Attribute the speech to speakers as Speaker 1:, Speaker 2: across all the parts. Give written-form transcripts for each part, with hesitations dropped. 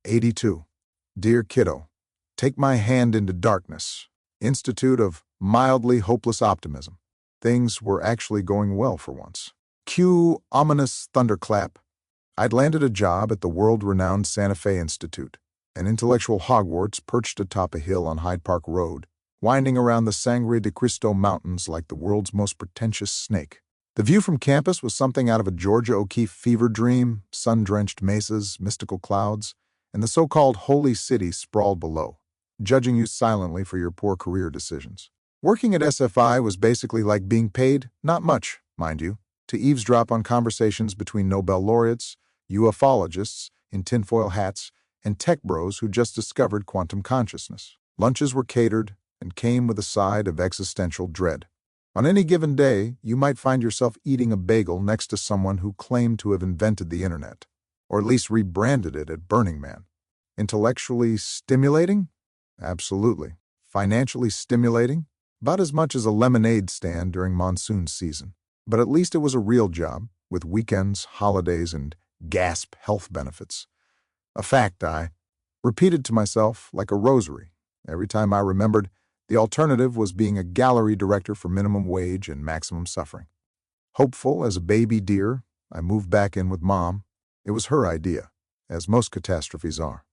Speaker 1: 82. Dear Kiddo, take my hand into darkness. Institute of mildly hopeless optimism. Things were actually going well for once. Cue ominous thunderclap. I'd landed a job at the world-renowned Santa Fe Institute, an intellectual Hogwarts perched atop a hill on Hyde Park Road, winding around the Sangre de Cristo Mountains like the world's most pretentious snake. The view from campus was something out of a Georgia O'Keeffe fever dream, sun-drenched mesas, mystical clouds, and the so-called holy city sprawled below, judging you silently for your poor career decisions. Working at SFI was basically like being paid, not much, mind you, to eavesdrop on conversations between Nobel laureates, ufologists in tinfoil hats, and tech bros who just discovered quantum consciousness. Lunches were catered and came with a side of existential dread. On any given day, you might find yourself eating a bagel next to someone who claimed to have invented the internet, or at least rebranded it at Burning Man. Intellectually stimulating? Absolutely. Financially stimulating? About as much as a lemonade stand during monsoon season. But at least it was a real job, with weekends, holidays, and gasp health benefits. A fact I repeated to myself like a rosary. Every time I remembered, the alternative was being a gallery director for minimum wage and maximum suffering. Hopeful as a baby deer, I moved back in with Mom. It was her idea, as most catastrophes are.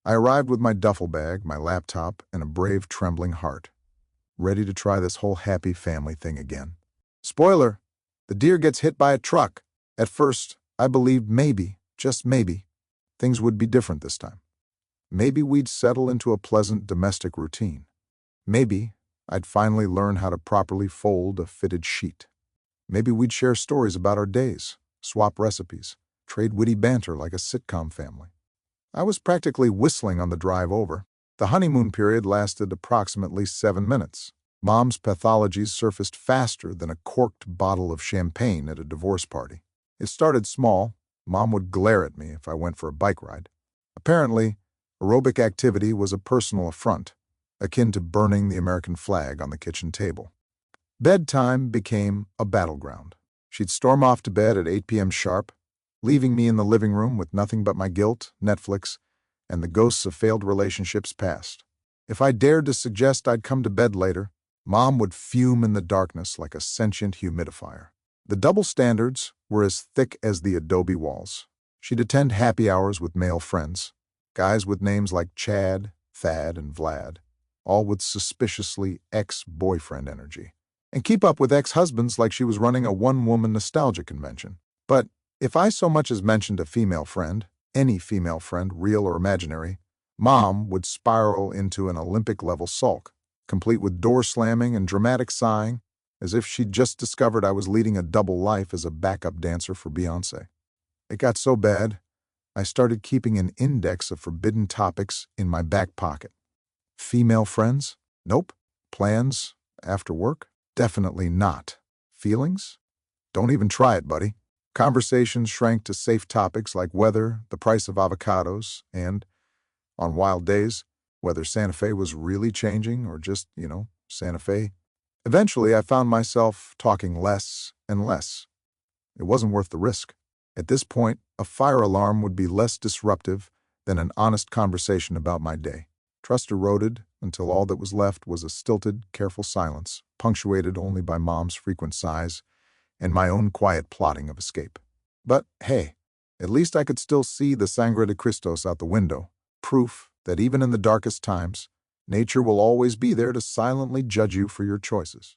Speaker 1: I arrived with my duffel bag, my laptop, and a brave, trembling heart, ready to try this whole happy family thing again. Spoiler, the deer gets hit by a truck. At first, I believed maybe, just maybe, things would be different this time. Maybe we'd settle into a pleasant domestic routine. Maybe I'd finally learn how to properly fold a fitted sheet. Maybe we'd share stories about our days, swap recipes, trade witty banter like a sitcom family. I was practically whistling on the drive over. The honeymoon period lasted approximately 7 minutes. Mom's pathologies surfaced faster than a corked bottle of champagne at a divorce party. It started small. Mom would glare at me if I went for a bike ride. Apparently, aerobic activity was a personal affront, akin to burning the American flag on the kitchen table. Bedtime became a battleground. She'd storm off to bed at 8 p.m. sharp, leaving me in the living room with nothing but my guilt, Netflix, and the ghosts of failed relationships past. If I dared to suggest I'd come to bed later, Mom would fume in the darkness like a sentient humidifier. The double standards were as thick as the adobe walls. She'd attend happy hours with male friends, guys with names like Chad, Thad, and Vlad, all with suspiciously ex-boyfriend energy, and keep up with ex-husbands like she was running a one-woman nostalgia convention. But if I so much as mentioned a female friend, any female friend, real or imaginary, Mom would spiral into an Olympic-level sulk, complete with door slamming and dramatic sighing, as if she'd just discovered I was leading a double life as a backup dancer for Beyoncé. It got so bad, I started keeping an index of forbidden topics in my back pocket. Female friends? Nope. Plans? After work? Definitely not. Feelings? Don't even try it, buddy. Conversations shrank to safe topics like weather, the price of avocados, and, on wild days, whether Santa Fe was really changing or just, Santa Fe. Eventually, I found myself talking less and less. It wasn't worth the risk. At this point, a fire alarm would be less disruptive than an honest conversation about my day. Trust eroded until all that was left was a stilted, careful silence, punctuated only by Mom's frequent sighs and my own quiet plotting of escape. But hey, at least I could still see the Sangre de Cristos out the window, proof that even in the darkest times, nature will always be there to silently judge you for your choices.